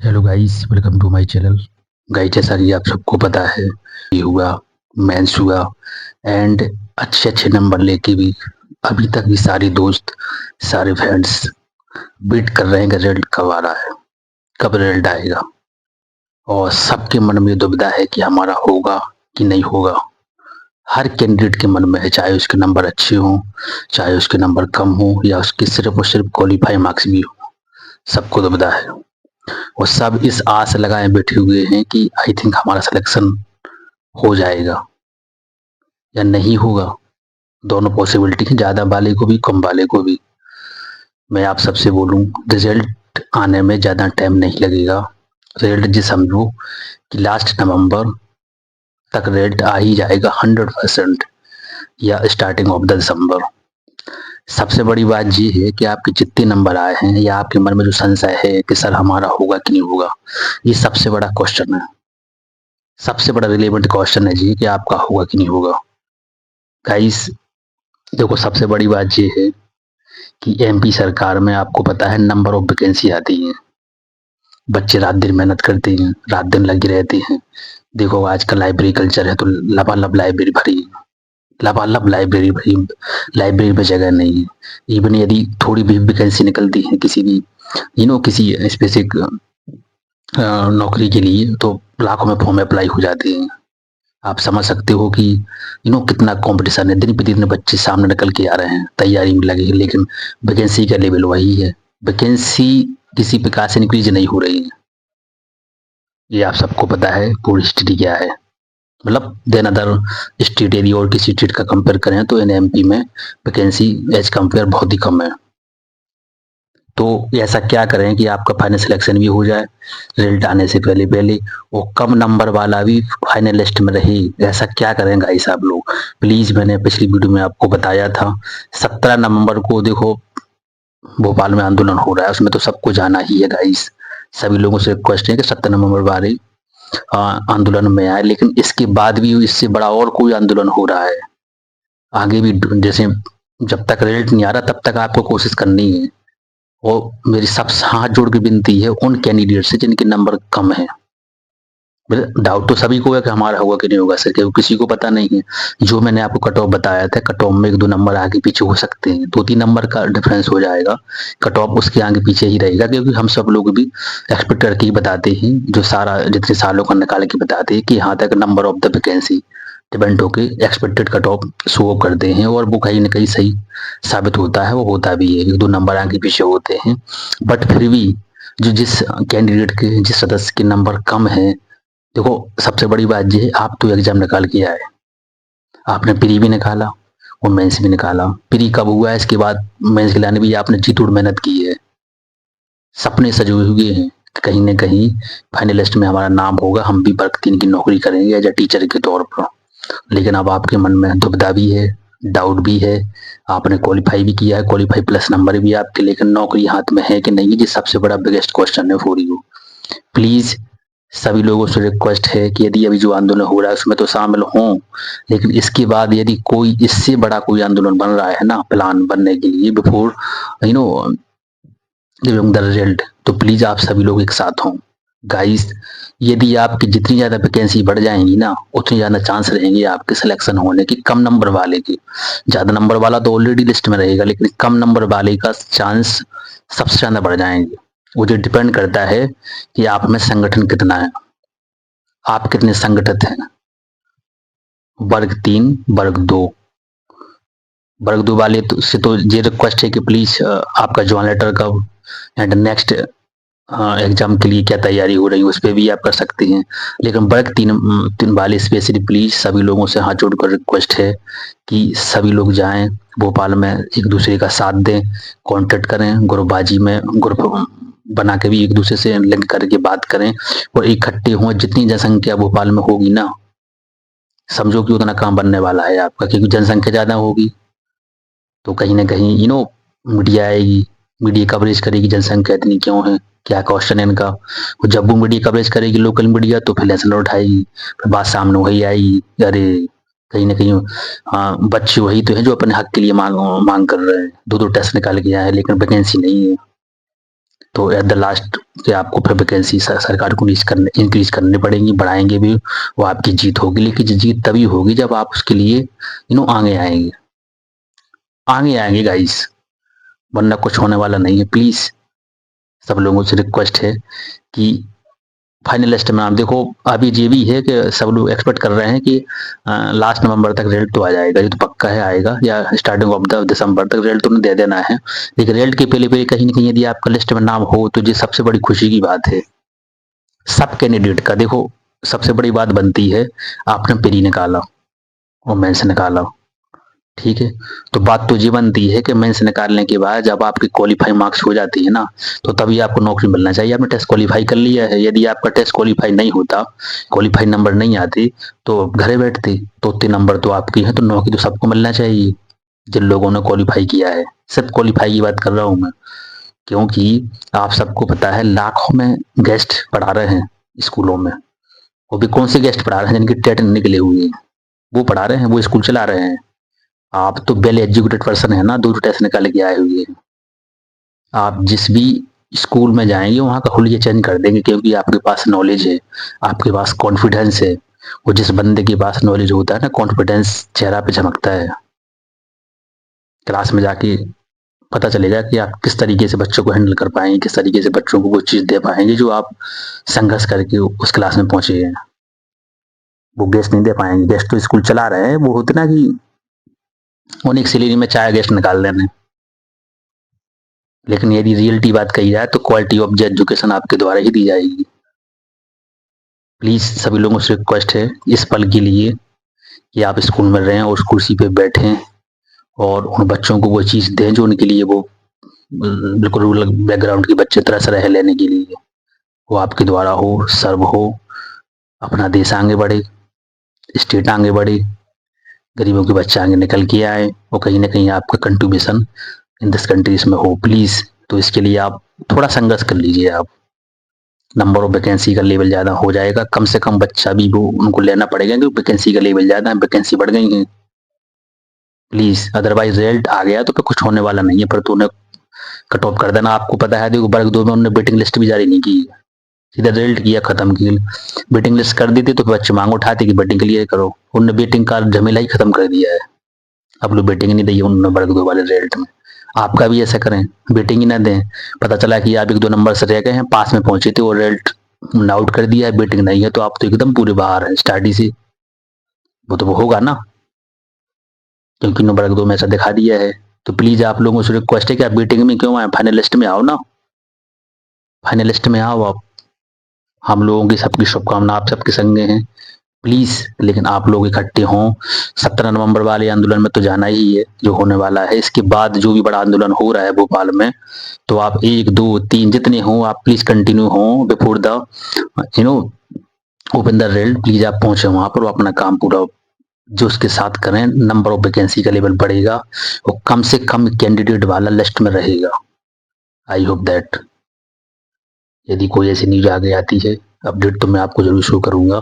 Hello guys, welcome to my channel. Guys, जैसा कि आप सबको पता है, ये हुआ, मेंस हुआ एंड अच्छे अच्छे नंबर लेके भी अभी तक भी सारे दोस्त, सारे फ्रेंड्स वेट कर रहे हैं कि रिजल्ट कब आ रहा है, कब रिजल्ट आएगा। और सबके मन में दुविधा है कि हमारा होगा कि नहीं होगा। हर कैंडिडेट के मन में है, चाहे उसके नंबर अच्छे हों, चाहे उसके नंबर कम हो, या उसके सिर्फ और सिर्फ क्वालिफाई मार्क्स भी हो, सबको दुविधा है। और सब इस आस लगाए बैठे हुए हैं कि आई थिंक हमारा सिलेक्शन हो जाएगा या नहीं होगा। दोनों पॉसिबिलिटी है, ज़्यादा वाले को भी, कम वाले को भी। मैं आप सबसे बोलूं, रिजल्ट आने में ज़्यादा टाइम नहीं लगेगा। रिजल्ट जी समझो कि लास्ट नवंबर तक रिजल्ट आ ही जाएगा 100%, या स्टार्टिंग ऑफ द दिसंबर। सबसे बड़ी बात ये है कि आपके जितने नंबर आए हैं, या आपके मन में जो संशय है कि सर हमारा होगा कि नहीं होगा, ये सबसे बड़ा क्वेश्चन है। सबसे बड़ा रिलेवेंट क्वेश्चन है जी कि आपका होगा कि नहीं होगा। गाइस, देखो, सबसे बड़ी बात ये है कि एमपी सरकार में आपको पता है नंबर ऑफ वैकेंसी आती है। बच्चे रात दिन मेहनत करते हैं, रात दिन लगे रहते हैं। देखो, आजकल लाइब्रेरी कल्चर है तो लबालब लाइब्रेरी भरी है, लबालब लाइब्रेरी भरी। लाइब्रेरी में जगह नहीं है। इवन यदि थोड़ी भी वैकेंसी निकलती है किसी भी किसी स्पेसिफिक नौकरी के लिए, तो लाखों में फॉर्म अप्लाई हो जाते हैं। आप समझ सकते हो कि कितना कंपटीशन है। दिन पे दिन बच्चे सामने निकल के आ रहे हैं, तैयारी में लगे हैं, लेकिन वैकेंसी का लेवल वही है। वैकेंसी किसी प्रकार से इंक्रीज नहीं हो रही है। ये आप सबको पता है पूरी स्थिति क्या है। मतलब देन अदर स्टेट यदि और किसी स्टेट का कंपेयर करें तो इन एमपी में वैकेंसी एज कंपेयर बहुत ही कम है। तो ऐसा क्या करें कि आपका फाइनल सिलेक्शन भी हो जाए रिजल्ट आने से पहले पहले, और कम नंबर वाला भी फाइनल लिस्ट में रहे। ऐसा क्या करें गाइस आप लोग, प्लीज। मैंने पिछली वीडियो में आपको बताया था, 17 नवंबर को देखो भोपाल में आंदोलन हो रहा है, उसमें तो सबको जाना ही है गाइस। सभी लोगों से रिक्वेस्ट है कि 17 नवंबर वाले आंदोलन में आए। लेकिन इसके बाद भी इससे बड़ा और कोई आंदोलन हो रहा है आगे भी। जैसे जब तक रिजल्ट नहीं आ रहा तब तक आपको कोशिश करनी है। और मेरी सबसे हाथ जोड़ के विनती है उन कैंडिडेट से जिनके नंबर कम है। डाउट तो सभी को है कि हमारा होगा कि नहीं होगा सर, क्योंकि किसी को पता नहीं है। जो मैंने आपको कट ऑफ बताया था, कट ऑफ में 1-2 नंबर आगे पीछे हो सकते हैं, 2-3 नंबर का डिफरेंस हो जाएगा। कट ऑफ उसके आगे पीछे ही रहेगा, क्योंकि हम सब लोग भी एक्सपेक्ट करके ही बताते हैं, जो सारा जितने सालों का निकाल के बताते हैं कि यहाँ तक number of the vacancy depend होके एक्सपेक्टेड कट ऑफ शो करते हैं। और वो कहीं ना कहीं सही साबित होता है, वो होता भी है, 1-2 नंबर आगे पीछे होते हैं। बट फिर भी जो जिस कैंडिडेट के, जिस सदस्य के नंबर कम है, देखो सबसे बड़ी बात ये है, आप तो एग्जाम निकाल के आए, आपने प्री भी निकाला और मेंस भी निकाला। प्री कब हुआ है इसके बाद मेंस के लाने भी आपने जी तोड़ मेहनत की है, सपने सजे हुए हैं कि कहीं ना कहीं फाइनल लिस्ट में हमारा नाम होगा, हम भी वर्ग 3 की नौकरी करेंगे एज अ टीचर के तौर पर। लेकिन अब आपके मन में दुविधा भी है, डाउट भी है। आपने क्वालिफाई भी किया है, क्वालिफाई प्लस नंबर भी आपके, लेकिन नौकरी हाथ में है कि नहीं, ये सबसे बड़ा बिगेस्ट क्वेश्चन है फॉर यू। प्लीज सभी लोगों से रिक्वेस्ट है कि यदि अभी जो आंदोलन हो रहा है उसमें तो शामिल हों, लेकिन इसके बाद यदि कोई इससे बड़ा कोई आंदोलन बन रहा है ना, प्लान बनने के लिए before you know giving the result, तो प्लीज आप सभी लोग एक साथ हों। गाइस, यदि आपकी जितनी ज्यादा वैकेंसी बढ़ जाएंगी ना, उतनी ज्यादा चांस रहेंगे आपके सिलेक्शन होने की, कम नंबर वाले की। ज्यादा नंबर वाला तो ऑलरेडी लिस्ट में रहेगा, लेकिन कम नंबर वाले का चांस सबसे ज्यादा बढ़ जाएंगे। वो जो डिपेंड करता है कि आप में संगठन कितना है, आप कितने संगठित हैं। वर्ग 3, वर्ग 2, वर्ग 2 वाले तो से तो ये रिक्वेस्ट है कि प्लीज आपका ज्वाइन लेटर कब एंड नेक्स्ट एग्जाम के लिए क्या तैयारी हो रही है उस पर भी आप कर सकते हैं। लेकिन वर्ग 3 वाले स्पेशली प्लीज सभी लोगों से हाथ जोड़कर रिक्वेस्ट है कि सभी लोग जाएं भोपाल में, एक दूसरे का साथ दें, कांटेक्ट करें, ग्रुपबाजी में ग्रुप बना के भी एक दूसरे से लिंक करके बात करें, और इकट्ठे हों। जितनी जनसंख्या भोपाल में होगी ना, समझो कि उतना काम बनने वाला है आपका, क्योंकि जनसंख्या ज्यादा होगी तो कहीं ना कहीं मीडिया आएगी, मीडिया कवरेज करेगी जनसंख्या इतनी क्यों है, क्या क्वेश्चन है इनका। और जब वो मीडिया कवरेज करेगी लोकल मीडिया, तो फिर नेशनल उठाएगी, फिर बात सामने वही आएगी, अरे कहीं ना कहीं बच्चे वही तो हैं जो अपने हक के लिए मांग मांग कर रहे हैं, 2-2 टेस्ट निकाल के आए हैं लेकिन वैकेंसी नहीं है। तो एट द लास्ट कि आपको फिर वैकेंसी सरकार को इंक्रीज करनी पड़ेगी, बढ़ाएंगे भी, वो आपकी जीत होगी। लेकिन जीत तभी होगी जब आप उसके लिए आगे आएंगे, आगे आएंगे गाइस, वरना कुछ होने वाला नहीं है। प्लीज सब लोगों से रिक्वेस्ट है कि फाइनल लिस्ट में आप देखो, अभी ये भी है कि सब लोग एक्सपेक्ट कर रहे हैं कि लास्ट नवंबर तक रिजल्ट तो आ जाएगा, ये तो पक्का है आएगा, या स्टार्टिंग ऑफ द दिसंबर तक रिजल्ट तो उन्हें दे देना है। लेकिन रिजल्ट के पहले पहले कहीं ना कहीं यदि आपका लिस्ट में नाम हो तो ये सबसे बड़ी खुशी की बात है सब कैंडिडेट का। देखो सबसे बड़ी बात बनती है, आपने प्री निकाला और मेंस निकाला, ठीक है, तो बात तो ये बनती है कि मेंस निकालने के बाद जब आपकी क्वालिफाई मार्क्स हो जाती है ना, तो तभी आपको नौकरी मिलना चाहिए। आपने टेस्ट क्वालिफाई कर लिया है, यदि आपका टेस्ट क्वालिफाई नहीं होता, क्वालिफाई नंबर नहीं आते, तो घरे बैठते, तो उतने नंबर तो आपकी है, तो नौकरी तो सबको मिलना चाहिए जिन लोगों ने क्वालिफाई किया है। सिर्फ क्वालिफाई की बात कर रहा हूँ मैं, क्योंकि आप सबको पता है लाखों में गेस्ट पढ़ा रहे हैं स्कूलों में। वो भी कौन से गेस्ट पढ़ा रहे हैं? जिनके टेट निकले हुए हैं, वो पढ़ा रहे हैं, वो स्कूल चला रहे हैं। आप तो वेल एजुकेटेड पर्सन है ना, 2 टेस्ट निकाल के आए हुए हैं। आप जिस भी स्कूल में जाएंगे वहाँ का हुलिया चेंज कर देंगे, क्योंकि आपके पास नॉलेज है, आपके पास कॉन्फिडेंस है। वो जिस बंदे के पास नॉलेज होता है ना, कॉन्फिडेंस चेहरा पे झमकता है। क्लास में जाके पता चलेगा कि आप किस तरीके से बच्चों को हैंडल कर पाएंगे, किस तरीके से बच्चों को वो चीज़ दे पाएंगे जो आप संघर्ष करके उस क्लास में पहुंचे हैं। वो गेस्ट नहीं दे पाएंगे। गेस्ट तो स्कूल चला रहे हैं, वो होते ना कि उन्हें एक सैलरी में 4 गेस्ट निकाल देने। लेकिन यदि रियलिटी बात कही जाए तो क्वालिटी ऑफ द एजुकेशन आपके द्वारा ही दी जाएगी। प्लीज सभी लोगों से रिक्वेस्ट है इस पल के लिए कि आप स्कूल में रहें और उस कुर्सी पे बैठें और उन बच्चों को वो चीज़ दें जो उनके लिए वो बिल्कुल रूरल बैकग्राउंड के बच्चे तरस रहे लेने के लिए। वो आपके द्वारा हो, सर्व हो, अपना देश आगे बढ़े, स्टेट आगे बढ़े, गरीबों के बच्चे आगे निकल के आए और कहीं ना कहीं आपका कंट्रीब्यूशन इन दिस कंट्रीज में हो प्लीज। तो इसके लिए आप थोड़ा संघर्ष कर लीजिए। आप नंबर ऑफ वैकेंसी का लेवल ज़्यादा हो जाएगा, कम से कम बच्चा भी वो उनको लेना पड़ेगा, क्योंकि वैकेंसी का लेवल ज़्यादा है, वैकेंसी बढ़ गई है। प्लीज अदरवाइज रिजल्ट आ गया तो फिर कुछ होने वाला नहीं है, पर तो उन्हें कट ऑफ कर देना। आपको पता है देखो वर्ग 2 में उन्होंने वेटिंग लिस्ट भी जारी नहीं की, सीधा रिजल्ट किया खत्म की। वेटिंग लिस्ट कर देती तो बच्चे मांग उठाते कि वेटिंग क्लियर करो, उन्होंने वेटिंग का झमेला ही खत्म कर दिया है। अब लोग वेटिंग नहीं दी उन्होंने वर्ग 2 वाले रिजल्ट में। आपका भी ऐसा करें, वेटिंग ही ना दें। पता चला कि आप 1-2 नंबर से रह गए हैं, पास में पहुंचे थे और रिजल्ट आउट कर दिया है, वेटिंग नहीं है, तो आप तो एकदम पूरे बाहर हैं स्टडी से। वो तो वो होगा ना, क्योंकि वर्ग 2 में ऐसा दिखा दिया है। तो प्लीज आप लोगों से रिक्वेस्ट है कि आप वेटिंग में क्यों आए, फाइनल लिस्ट में आओ ना, फाइनल लिस्ट में आओ आप। हम लोगों की सबकी शुभकामना आप सबके संगे हैं प्लीज। लेकिन आप लोग इकट्ठे हों, 17 नवंबर वाले आंदोलन में तो जाना ही है जो होने वाला है। इसके बाद जो भी बड़ा आंदोलन हो रहा है भोपाल में, तो आप 1, 2, 3 जितने हों आप प्लीज कंटिन्यू हों before the you know open the rail. Please आप पहुंचे वहां पर, अपना काम पूरा जो उसके साथ करें। नंबर ऑफ वैकेंसी का लेवल बढ़ेगा और कम से कम कैंडिडेट वाला लिस्ट में रहेगा। आई होप दैट यदि कोई ऐसी न्यूज आगे आती है अपडेट तो मैं आपको जरूर शो करूंगा।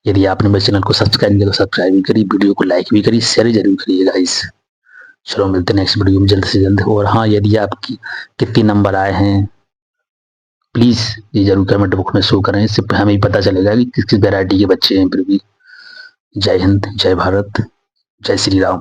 यदि आपने मेरे चैनल को सब्सक्राइब नहीं किया तो सब्सक्राइब भी करिए, वीडियो को लाइक भी करिए, शेयर जरूर करिए गाइस। चलो मिलते हैं नेक्स्ट वीडियो में जल्द से जल्द। और हाँ, यदि आपकी कितने नंबर आए हैं प्लीज ये जरूर कमेंट बॉक्स में शो करें, इससे हमें पता चलेगा कि किस किस वैरायटी के बच्चे हैं। फिर भी जय हिंद, जय भारत, जय श्री राम।